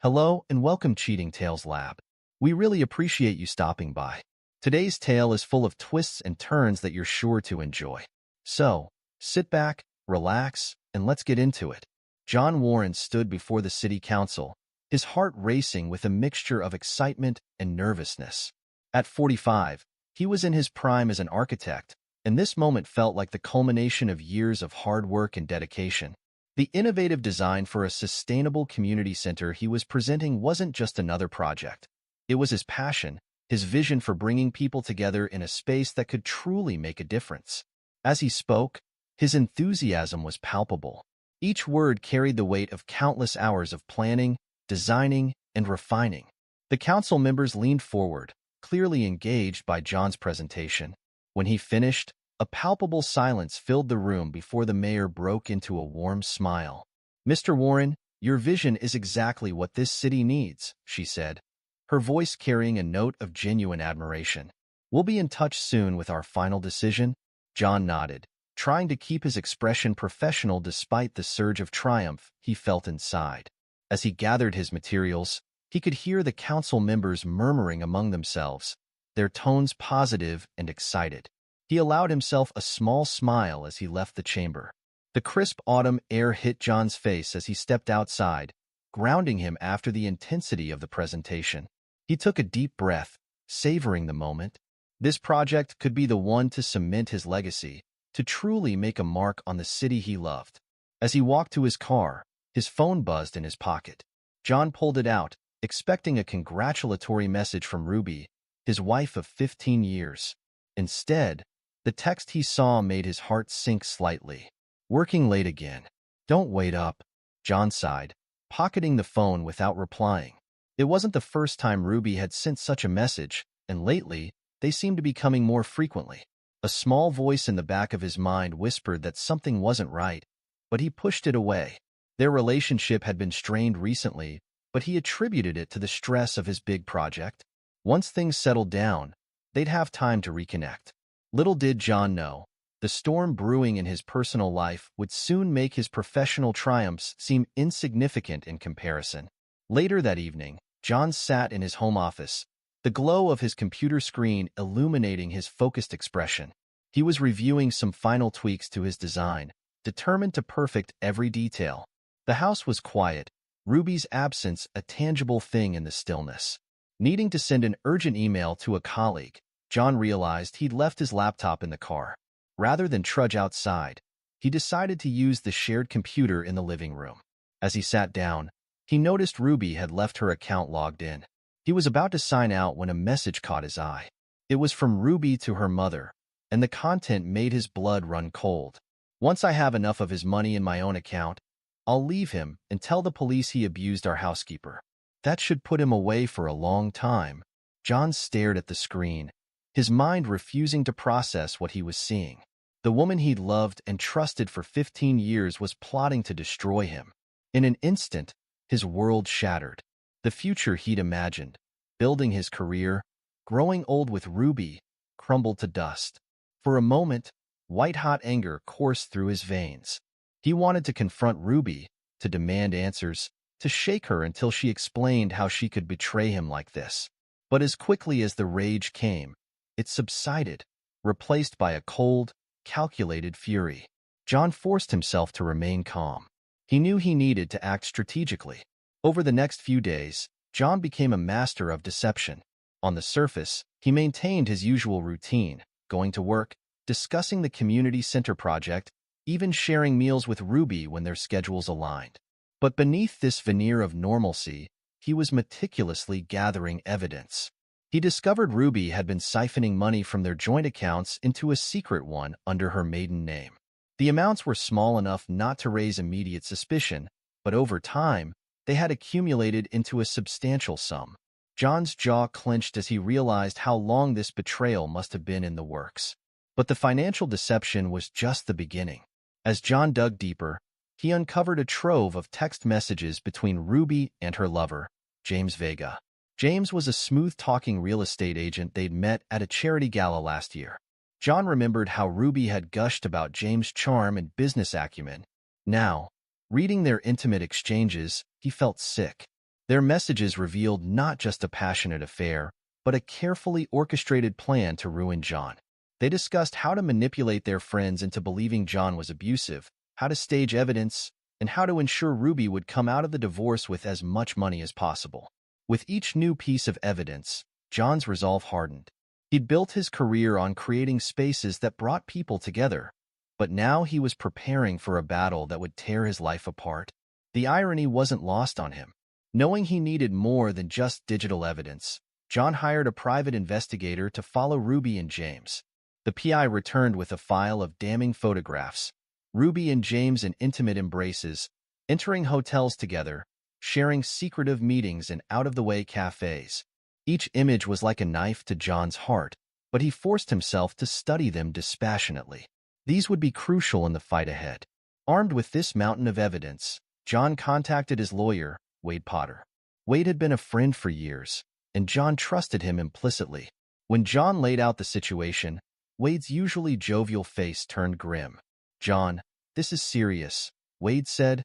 Hello and welcome Cheating Tales Lab. We really appreciate you stopping by. Today's tale is full of twists and turns that you're sure to enjoy. So, sit back, relax, and let's get into it. John Warren stood before the city council, his heart racing with a mixture of excitement and nervousness. At 45, he was in his prime as an architect, and this moment felt like the culmination of years of hard work and dedication. The innovative design for a sustainable community center he was presenting wasn't just another project. It was his passion, his vision for bringing people together in a space that could truly make a difference. As he spoke, his enthusiasm was palpable. Each word carried the weight of countless hours of planning, designing, and refining. The council members leaned forward, clearly engaged by John's presentation. When he finished, a palpable silence filled the room before the mayor broke into a warm smile. "Mr. Warren, your vision is exactly what this city needs," she said, her voice carrying a note of genuine admiration. "We'll be in touch soon with our final decision." John nodded, trying to keep his expression professional despite the surge of triumph he felt inside. As he gathered his materials, he could hear the council members murmuring among themselves, their tones positive and excited. He allowed himself a small smile as he left the chamber. The crisp autumn air hit John's face as he stepped outside, grounding him after the intensity of the presentation. He took a deep breath, savoring the moment. This project could be the one to cement his legacy, to truly make a mark on the city he loved. As he walked to his car, his phone buzzed in his pocket. John pulled it out, expecting a congratulatory message from Ruby, his wife of 15 years. Instead, the text he saw made his heart sink slightly. "Working late again. Don't wait up," John sighed, pocketing the phone without replying. It wasn't the first time Ruby had sent such a message, and lately, they seemed to be coming more frequently. A small voice in the back of his mind whispered that something wasn't right, but he pushed it away. Their relationship had been strained recently, but he attributed it to the stress of his big project. Once things settled down, they'd have time to reconnect. Little did John know, the storm brewing in his personal life would soon make his professional triumphs seem insignificant in comparison. Later that evening, John sat in his home office, the glow of his computer screen illuminating his focused expression. He was reviewing some final tweaks to his design, determined to perfect every detail. The house was quiet, Ruby's absence a tangible thing in the stillness. Needing to send an urgent email to a colleague, John realized he'd left his laptop in the car. Rather than trudge outside, he decided to use the shared computer in the living room. As he sat down, he noticed Ruby had left her account logged in. He was about to sign out when a message caught his eye. It was from Ruby to her mother, and the content made his blood run cold. "Once I have enough of his money in my own account, I'll leave him and tell the police he abused our housekeeper. That should put him away for a long time." John stared at the screen, his mind refusing to process what he was seeing. The woman he'd loved and trusted for 15 years was plotting to destroy him. In an instant, his world shattered. The future he'd imagined, building his career, growing old with Ruby, crumbled to dust. For a moment, white-hot anger coursed through his veins. He wanted to confront Ruby, to demand answers, to shake her until she explained how she could betray him like this. But as quickly as the rage came, it subsided, replaced by a cold, calculated fury. John forced himself to remain calm. He knew he needed to act strategically. Over the next few days, John became a master of deception. On the surface, he maintained his usual routine, going to work, discussing the community center project, even sharing meals with Ruby when their schedules aligned. But beneath this veneer of normalcy, he was meticulously gathering evidence. He discovered Ruby had been siphoning money from their joint accounts into a secret one under her maiden name. The amounts were small enough not to raise immediate suspicion, but over time, they had accumulated into a substantial sum. John's jaw clenched as he realized how long this betrayal must have been in the works. But the financial deception was just the beginning. As John dug deeper, he uncovered a trove of text messages between Ruby and her lover, James Vega. James was a smooth-talking real estate agent they'd met at a charity gala last year. John remembered how Ruby had gushed about James' charm and business acumen. Now, reading their intimate exchanges, he felt sick. Their messages revealed not just a passionate affair, but a carefully orchestrated plan to ruin John. They discussed how to manipulate their friends into believing John was abusive, how to stage evidence, and how to ensure Ruby would come out of the divorce with as much money as possible. With each new piece of evidence, John's resolve hardened. He'd built his career on creating spaces that brought people together, but now he was preparing for a battle that would tear his life apart. The irony wasn't lost on him. Knowing he needed more than just digital evidence, John hired a private investigator to follow Ruby and James. The PI returned with a file of damning photographs. Ruby and James in intimate embraces, entering hotels together, sharing secretive meetings in out-of-the-way cafes. Each image was like a knife to John's heart, but he forced himself to study them dispassionately. These would be crucial in the fight ahead. Armed with this mountain of evidence, John contacted his lawyer, Wade Potter. Wade had been a friend for years, and John trusted him implicitly. When John laid out the situation, Wade's usually jovial face turned grim. "John, this is serious," Wade said,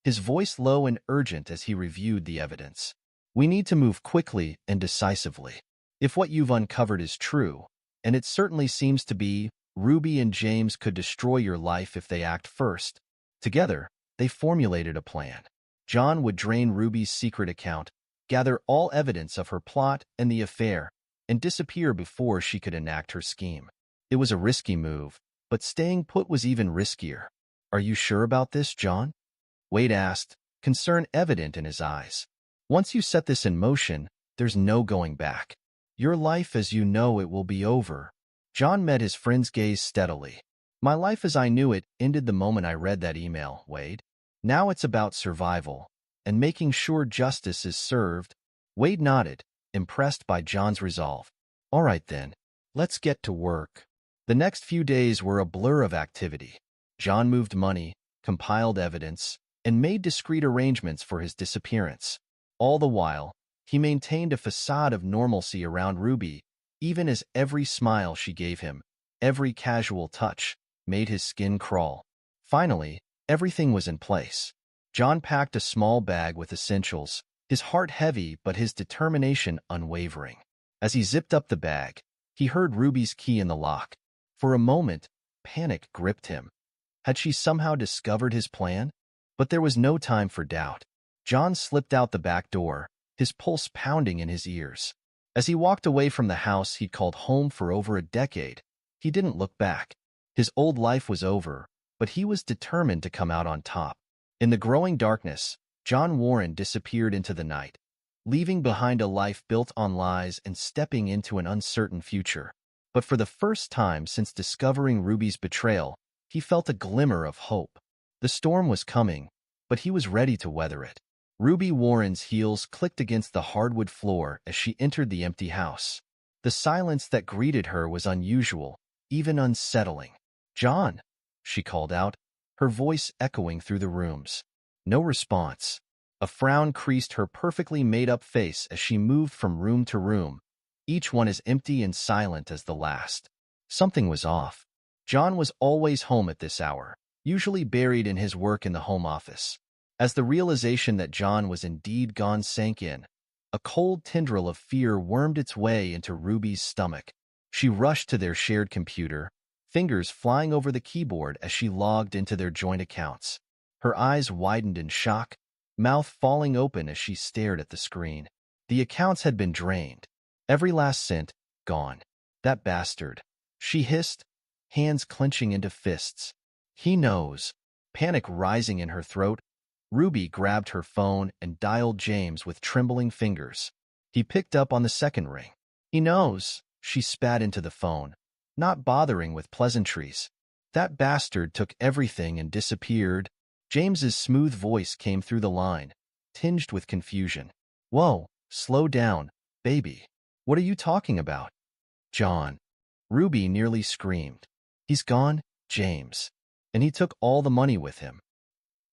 his voice low and urgent as he reviewed the evidence. "We need to move quickly and decisively. If what you've uncovered is true, and it certainly seems to be, Ruby and James could destroy your life if they act first." Together, they formulated a plan. John would drain Ruby's secret account, gather all evidence of her plot and the affair, and disappear before she could enact her scheme. It was a risky move, but staying put was even riskier. "Are you sure about this, John?" Wade asked, concern evident in his eyes. "Once you set this in motion, there's no going back. Your life as you know it will be over." John met his friend's gaze steadily. "My life as I knew it ended the moment I read that email, Wade. Now it's about survival, and making sure justice is served." Wade nodded, impressed by John's resolve. "All right then, let's get to work." The next few days were a blur of activity. John moved money, compiled evidence, and made discreet arrangements for his disappearance. All the while, he maintained a facade of normalcy around Ruby, even as every smile she gave him, every casual touch, made his skin crawl. Finally, everything was in place. John packed a small bag with essentials, his heart heavy but his determination unwavering. As he zipped up the bag, he heard Ruby's key in the lock. For a moment, panic gripped him. Had she somehow discovered his plan? But there was no time for doubt. John slipped out the back door, his pulse pounding in his ears. As he walked away from the house he'd called home for over a decade, he didn't look back. His old life was over, but he was determined to come out on top. In the growing darkness, John Warren disappeared into the night, leaving behind a life built on lies and stepping into an uncertain future. But for the first time since discovering Ruby's betrayal, he felt a glimmer of hope. The storm was coming, but he was ready to weather it. Ruby Warren's heels clicked against the hardwood floor as she entered the empty house. The silence that greeted her was unusual, even unsettling. "John," she called out, her voice echoing through the rooms. No response. A frown creased her perfectly made-up face as she moved from room to room, each one as empty and silent as the last. Something was off. John was always home at this hour, usually buried in his work in the home office. As the realization that John was indeed gone sank in, a cold tendril of fear wormed its way into Ruby's stomach. She rushed to their shared computer, fingers flying over the keyboard as she logged into their joint accounts. Her eyes widened in shock, mouth falling open as she stared at the screen. The accounts had been drained. Every last cent, gone. "That bastard," she hissed, hands clenching into fists. "He knows." Panic rising in her throat, Ruby grabbed her phone and dialed James with trembling fingers. He picked up on the second ring. "He knows," she spat into the phone, not bothering with pleasantries. "That bastard took everything and disappeared." James's smooth voice came through the line, tinged with confusion. "Whoa, slow down, baby. What are you talking about?" "John." Ruby nearly screamed. "He's gone, James. And he took all the money with him.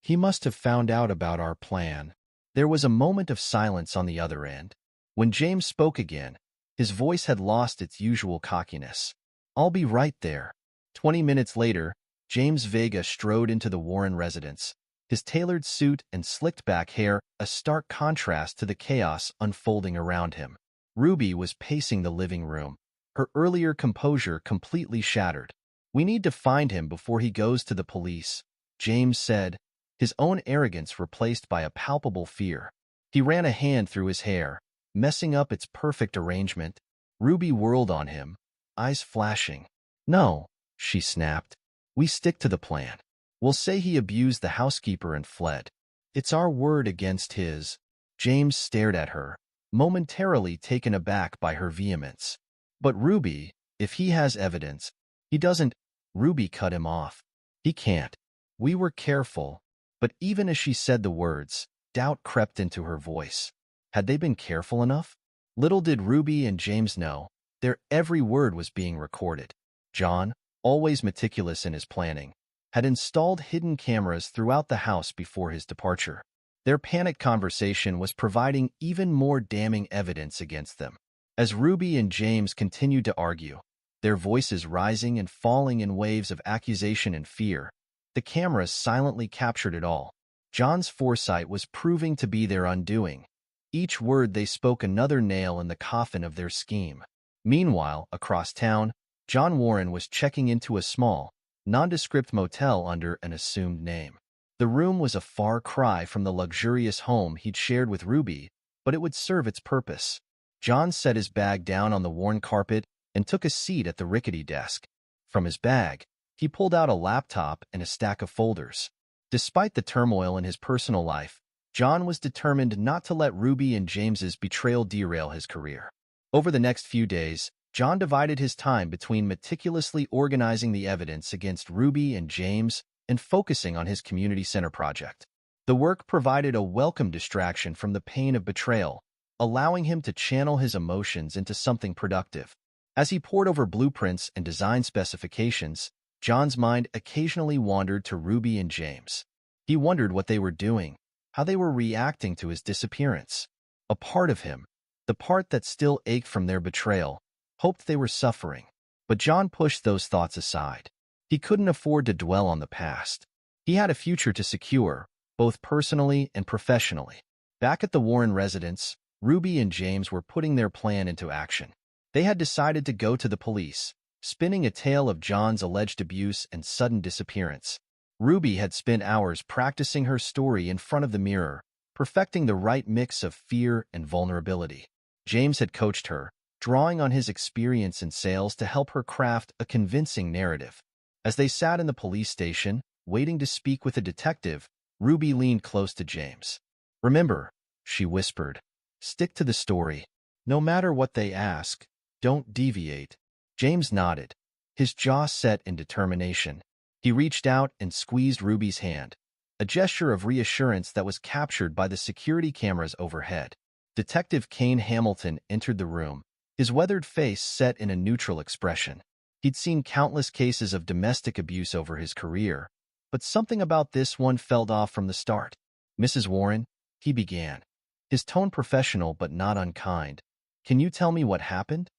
He must have found out about our plan." There was a moment of silence on the other end. When James spoke again, his voice had lost its usual cockiness. "I'll be right there." 20 minutes later, James Vega strode into the Warren residence, his tailored suit and slicked-back hair a stark contrast to the chaos unfolding around him. Ruby was pacing the living room, her earlier composure completely shattered. "We need to find him before he goes to the police," James said, his own arrogance replaced by a palpable fear. He ran a hand through his hair, messing up its perfect arrangement. Ruby whirled on him, eyes flashing. "No," she snapped. "We stick to the plan. We'll say he abused the housekeeper and fled. It's our word against his." James stared at her, momentarily taken aback by her vehemence. "But Ruby, if he has evidence, he doesn't—" Ruby cut him off. "He can't." We were careful, but even as she said the words, doubt crept into her voice. Had they been careful enough? Little did Ruby and James know, their every word was being recorded. John, always meticulous in his planning, had installed hidden cameras throughout the house before his departure. Their panicked conversation was providing even more damning evidence against them. As Ruby and James continued to argue, their voices rising and falling in waves of accusation and fear, the cameras silently captured it all. John's foresight was proving to be their undoing. Each word they spoke another nail in the coffin of their scheme. Meanwhile, across town, John Warren was checking into a small, nondescript motel under an assumed name. The room was a far cry from the luxurious home he'd shared with Ruby, but it would serve its purpose. John set his bag down on the worn carpet and took a seat at the rickety desk. From his bag, he pulled out a laptop and a stack of folders. Despite the turmoil in his personal life, John was determined not to let Ruby and James's betrayal derail his career. Over the next few days, John divided his time between meticulously organizing the evidence against Ruby and James and focusing on his community center project. The work provided a welcome distraction from the pain of betrayal, allowing him to channel his emotions into something productive. As he pored over blueprints and design specifications, John's mind occasionally wandered to Ruby and James. He wondered what they were doing, how they were reacting to his disappearance. A part of him, the part that still ached from their betrayal, hoped they were suffering. But John pushed those thoughts aside. He couldn't afford to dwell on the past. He had a future to secure, both personally and professionally. Back at the Warren residence, Ruby and James were putting their plan into action. They had decided to go to the police, spinning a tale of John's alleged abuse and sudden disappearance. Ruby had spent hours practicing her story in front of the mirror, perfecting the right mix of fear and vulnerability. James had coached her, drawing on his experience in sales to help her craft a convincing narrative. As they sat in the police station, waiting to speak with a detective, Ruby leaned close to James. "Remember," she whispered, "stick to the story. No matter what they ask, don't deviate." James nodded, his jaw set in determination. He reached out and squeezed Ruby's hand, a gesture of reassurance that was captured by the security cameras overhead. Detective Kane Hamilton entered the room, his weathered face set in a neutral expression. He'd seen countless cases of domestic abuse over his career, but something about this one felt off from the start. "Mrs. Warren," he began, his tone professional but not unkind, "can you tell me what happened?"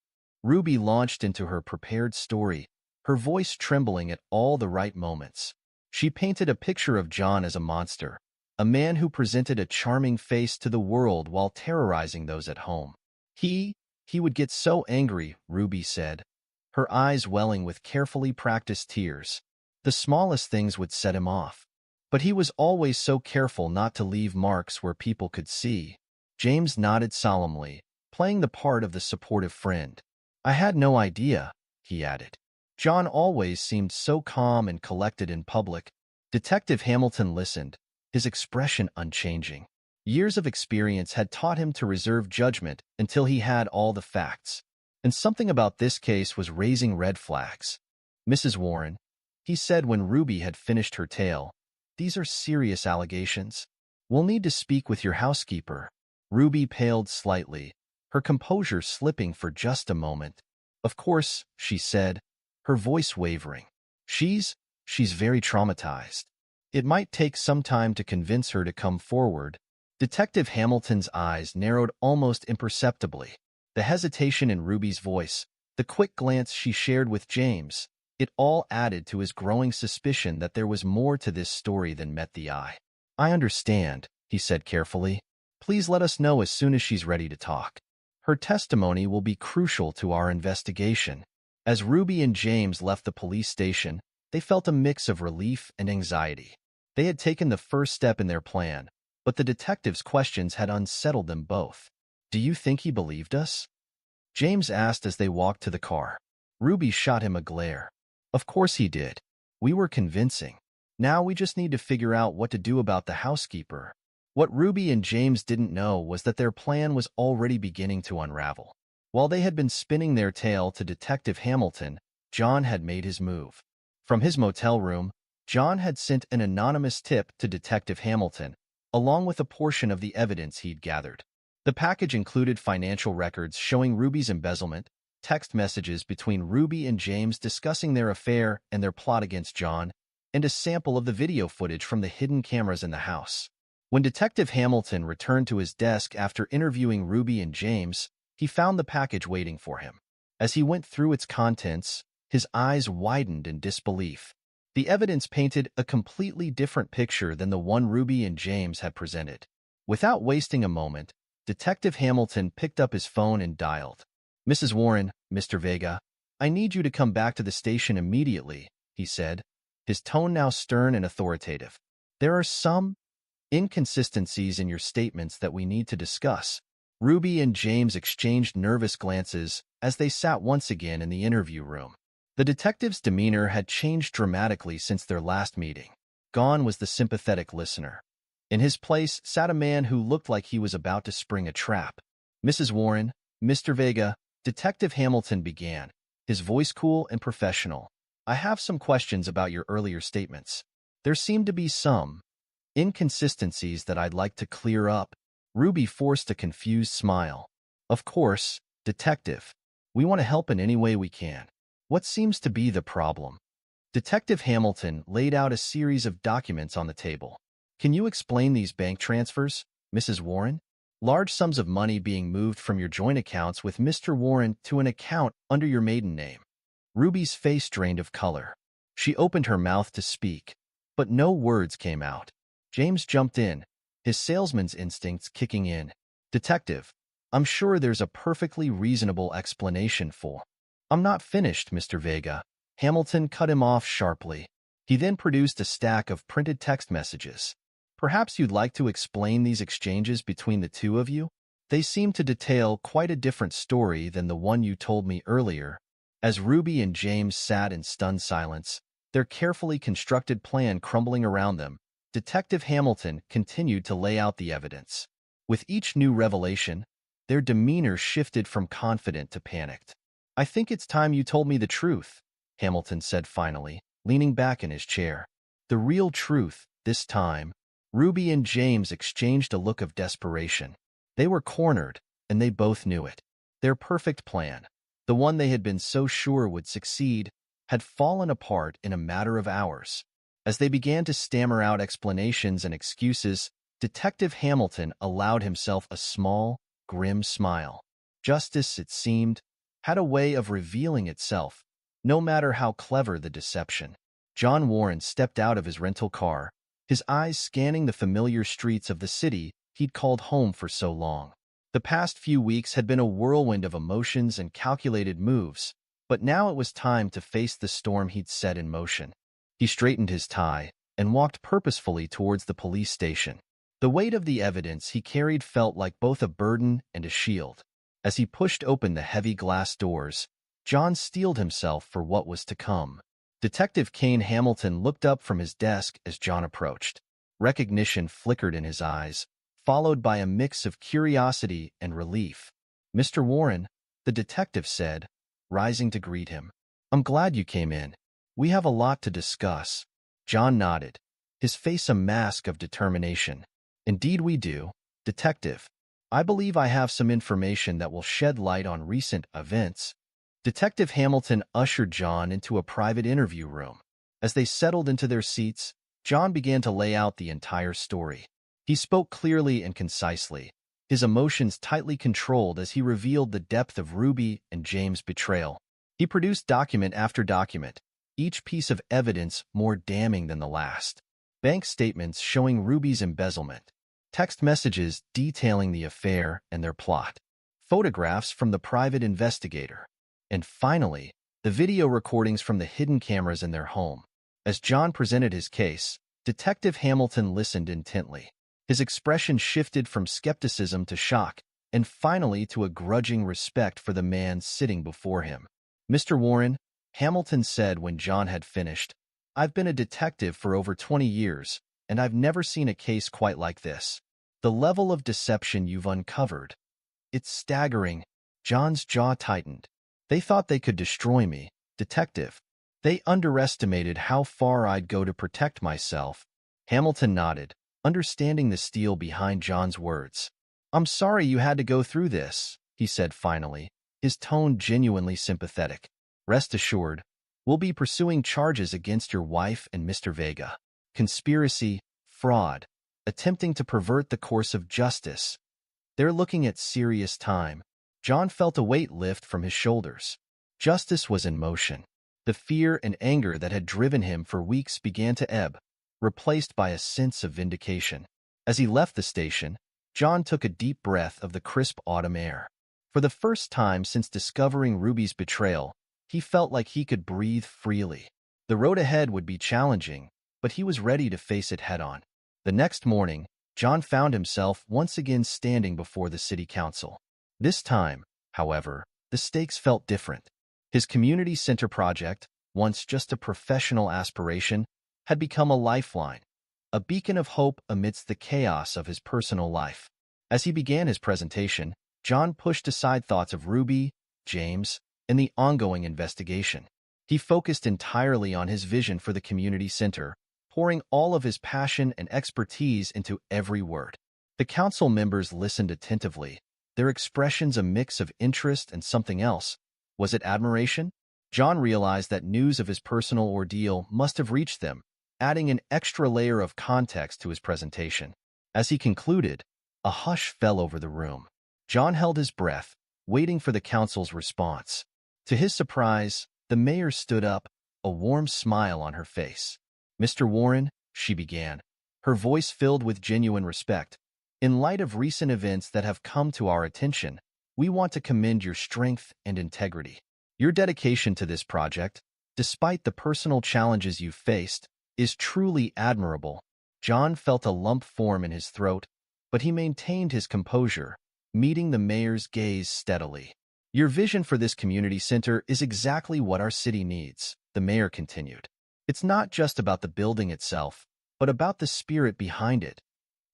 Ruby launched into her prepared story, her voice trembling at all the right moments. She painted a picture of John as a monster, a man who presented a charming face to the world while terrorizing those at home. He would get so angry," Ruby said, her eyes welling with carefully practiced tears. "The smallest things would set him off. But he was always so careful not to leave marks where people could see." James nodded solemnly, playing the part of the supportive friend. "I had no idea," he added. "John always seemed so calm and collected in public." Detective Hamilton listened, his expression unchanging. Years of experience had taught him to reserve judgment until he had all the facts. And something about this case was raising red flags. "Mrs. Warren," he said when Ruby had finished her tale, "these are serious allegations. We'll need to speak with your housekeeper." Ruby paled slightly, her composure slipping for just a moment. "Of course," she said, her voice wavering. She's very traumatized. It might take some time to convince her to come forward." Detective Hamilton's eyes narrowed almost imperceptibly. The hesitation in Ruby's voice, the quick glance she shared with James, it all added to his growing suspicion that there was more to this story than met the eye. I understand, he said carefully. Please let us know as soon as she's ready to talk. Her testimony will be crucial to our investigation. As Ruby and James left the police station, they felt a mix of relief and anxiety. They had taken the first step in their plan, but the detective's questions had unsettled them both. Do you think he believed us? James asked as they walked to the car. Ruby shot him a glare. Of course he did. We were convincing. Now we just need to figure out what to do about the housekeeper. What Ruby and James didn't know was that their plan was already beginning to unravel. While they had been spinning their tale to Detective Hamilton, John had made his move. From his motel room, John had sent an anonymous tip to Detective Hamilton, along with a portion of the evidence he'd gathered. The package included financial records showing Ruby's embezzlement, text messages between Ruby and James discussing their affair and their plot against John, and a sample of the video footage from the hidden cameras in the house. When Detective Hamilton returned to his desk after interviewing Ruby and James, he found the package waiting for him. As he went through its contents, his eyes widened in disbelief. The evidence painted a completely different picture than the one Ruby and James had presented. Without wasting a moment, Detective Hamilton picked up his phone and dialed. Mrs. Warren, Mr. Vega, I need you to come back to the station immediately, he said, his tone now stern and authoritative. There are some inconsistencies in your statements that we need to discuss. Ruby and James exchanged nervous glances as they sat once again in the interview room. The detective's demeanor had changed dramatically since their last meeting. Gone was the sympathetic listener. In his place sat a man who looked like he was about to spring a trap. Mrs. Warren, Mr. Vega, Detective Hamilton began, his voice cool and professional. I have some questions about your earlier statements. There seem to be some inconsistencies that I'd like to clear up. Ruby forced a confused smile. Of course, Detective. We want to help in any way we can. What seems to be the problem? Detective Hamilton laid out a series of documents on the table. Can you explain these bank transfers, Mrs. Warren? Large sums of money being moved from your joint accounts with Mr. Warren to an account under your maiden name. Ruby's face drained of color. She opened her mouth to speak, but no words came out. James jumped in, his salesman's instincts kicking in. Detective, I'm sure there's a perfectly reasonable explanation for. I'm not finished, Mr. Vega. Hamilton cut him off sharply. He then produced a stack of printed text messages. Perhaps you'd like to explain these exchanges between the two of you? They seem to detail quite a different story than the one you told me earlier. As Ruby and James sat in stunned silence, their carefully constructed plan crumbling around them, Detective Hamilton continued to lay out the evidence. With each new revelation, their demeanor shifted from confident to panicked. I think it's time you told me the truth, Hamilton said finally, leaning back in his chair. The real truth, this time. Ruby and James exchanged a look of desperation. They were cornered, and they both knew it. Their perfect plan, the one they had been so sure would succeed, had fallen apart in a matter of hours. As they began to stammer out explanations and excuses, Detective Hamilton allowed himself a small, grim smile. Justice, it seemed, had a way of revealing itself, no matter how clever the deception. John Warren stepped out of his rental car, his eyes scanning the familiar streets of the city he'd called home for so long. The past few weeks had been a whirlwind of emotions and calculated moves, but now it was time to face the storm he'd set in motion. He straightened his tie and walked purposefully towards the police station. The weight of the evidence he carried felt like both a burden and a shield. As he pushed open the heavy glass doors, John steeled himself for what was to come. Detective Kane Hamilton looked up from his desk as John approached. Recognition flickered in his eyes, followed by a mix of curiosity and relief. Mr. Warren, the detective said, rising to greet him. I'm glad you came in. We have a lot to discuss. John nodded, his face a mask of determination. Indeed we do, Detective. I believe I have some information that will shed light on recent events. Detective Hamilton ushered John into a private interview room. As they settled into their seats, John began to lay out the entire story. He spoke clearly and concisely, his emotions tightly controlled as he revealed the depth of Ruby and James' betrayal. He produced document after document, each piece of evidence more damning than the last. bank statements showing Ruby's embezzlement, text messages detailing the affair and their plot, photographs from the private investigator, and finally, the video recordings from the hidden cameras in their home. As John presented his case, Detective Hamilton listened intently. His expression shifted from skepticism to shock, and finally to a grudging respect for the man sitting before him. "Mr. Warren," Hamilton said when John had finished, "I've been a detective for over 20 years, and I've never seen a case quite like this. The level of deception you've uncovered, it's staggering." John's jaw tightened. "They thought they could destroy me, Detective. They underestimated how far I'd go to protect myself." Hamilton nodded, understanding the steel behind John's words. "I'm sorry you had to go through this," he said finally, his tone genuinely sympathetic. "Rest assured, we'll be pursuing charges against your wife and Mr. Vega. Conspiracy, fraud, attempting to pervert the course of justice. They're looking at serious time." John felt a weight lift from his shoulders. Justice was in motion. The fear and anger that had driven him for weeks began to ebb, replaced by a sense of vindication. As he left the station, John took a deep breath of the crisp autumn air. For the first time since discovering Ruby's betrayal, he felt like he could breathe freely. The road ahead would be challenging, but he was ready to face it head-on. The next morning, John found himself once again standing before the city council. This time, however, the stakes felt different. His community center project, once just a professional aspiration, had become a lifeline, a beacon of hope amidst the chaos of his personal life. As he began his presentation, John pushed aside thoughts of Ruby, James, and the ongoing investigation. He focused entirely on his vision for the community center, pouring all of his passion and expertise into every word. The council members listened attentively, their expressions a mix of interest and something else. Was it admiration? John realized that news of his personal ordeal must have reached them, adding an extra layer of context to his presentation. As he concluded, a hush fell over the room. John held his breath, waiting for the council's response. To his surprise, the mayor stood up, a warm smile on her face. "Mr. Warren," she began, her voice filled with genuine respect, "in light of recent events that have come to our attention, we want to commend your strength and integrity. Your dedication to this project, despite the personal challenges you've faced, is truly admirable." John felt a lump form in his throat, but he maintained his composure, meeting the mayor's gaze steadily. "Your vision for this community center is exactly what our city needs," the mayor continued. "It's not just about the building itself, but about the spirit behind it,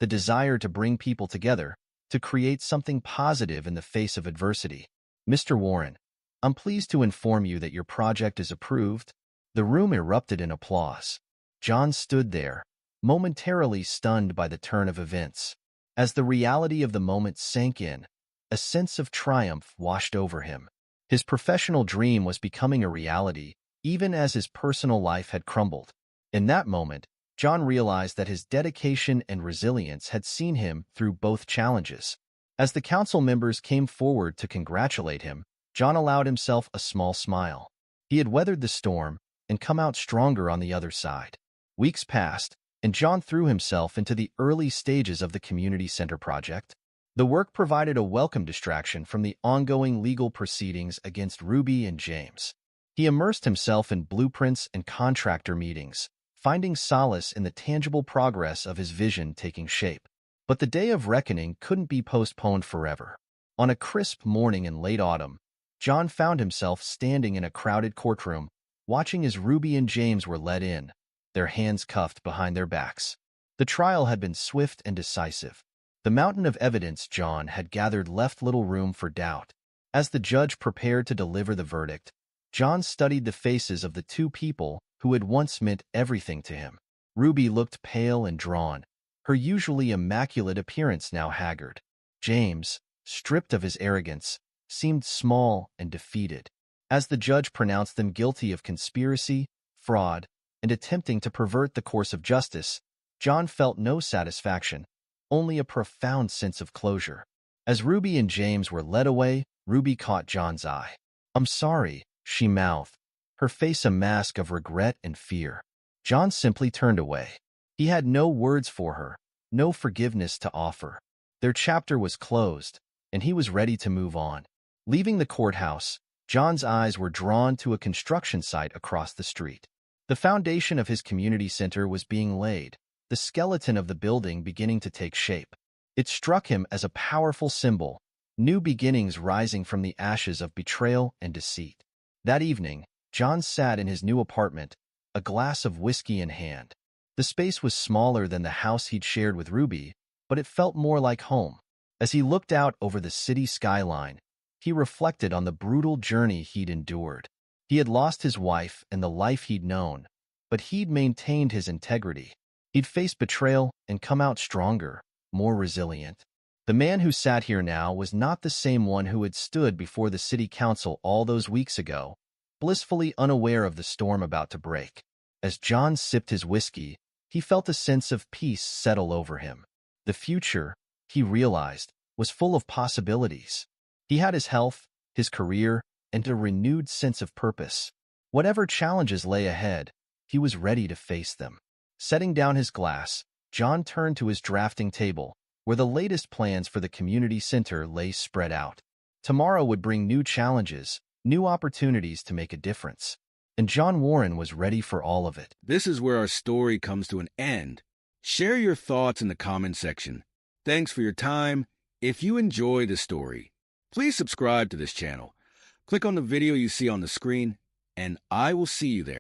the desire to bring people together, to create something positive in the face of adversity. Mr. Warren, I'm pleased to inform you that your project is approved." The room erupted in applause. John stood there, momentarily stunned by the turn of events. As the reality of the moment sank in, a sense of triumph washed over him. His professional dream was becoming a reality, even as his personal life had crumbled. In that moment, John realized that his dedication and resilience had seen him through both challenges. As the council members came forward to congratulate him, John allowed himself a small smile. He had weathered the storm and come out stronger on the other side. Weeks passed, and John threw himself into the early stages of the community center project. The work provided a welcome distraction from the ongoing legal proceedings against Ruby and James. He immersed himself in blueprints and contractor meetings, finding solace in the tangible progress of his vision taking shape. But the day of reckoning couldn't be postponed forever. On a crisp morning in late autumn, John found himself standing in a crowded courtroom, watching as Ruby and James were led in, their hands cuffed behind their backs. The trial had been swift and decisive. The mountain of evidence John had gathered left little room for doubt. As the judge prepared to deliver the verdict, John studied the faces of the two people who had once meant everything to him. Ruby looked pale and drawn, her usually immaculate appearance now haggard. James, stripped of his arrogance, seemed small and defeated. As the judge pronounced them guilty of conspiracy, fraud, and attempting to pervert the course of justice, John felt no satisfaction, only a profound sense of closure. As Ruby and James were led away, Ruby caught John's eye. "I'm sorry," she mouthed, her face a mask of regret and fear. John simply turned away. He had no words for her, no forgiveness to offer. Their chapter was closed, and he was ready to move on. Leaving the courthouse, John's eyes were drawn to a construction site across the street. The foundation of his community center was being laid, the skeleton of the building beginning to take shape. It struck him as a powerful symbol, new beginnings rising from the ashes of betrayal and deceit. That evening, John sat in his new apartment, a glass of whiskey in hand. The space was smaller than the house he'd shared with Ruby, but it felt more like home. As he looked out over the city skyline, he reflected on the brutal journey he'd endured. He had lost his wife and the life he'd known, but he'd maintained his integrity. He'd faced betrayal and come out stronger, more resilient. The man who sat here now was not the same one who had stood before the city council all those weeks ago, blissfully unaware of the storm about to break. As John sipped his whiskey, he felt a sense of peace settle over him. The future, he realized, was full of possibilities. He had his health, his career, and a renewed sense of purpose. Whatever challenges lay ahead, he was ready to face them. Setting down his glass, John turned to his drafting table, where the latest plans for the community center lay spread out. Tomorrow would bring new challenges, new opportunities to make a difference. And John Warren was ready for all of it. This is where our story comes to an end. Share your thoughts in the comment section. Thanks for your time. If you enjoy the story, please subscribe to this channel. Click on the video you see on the screen, and I will see you there.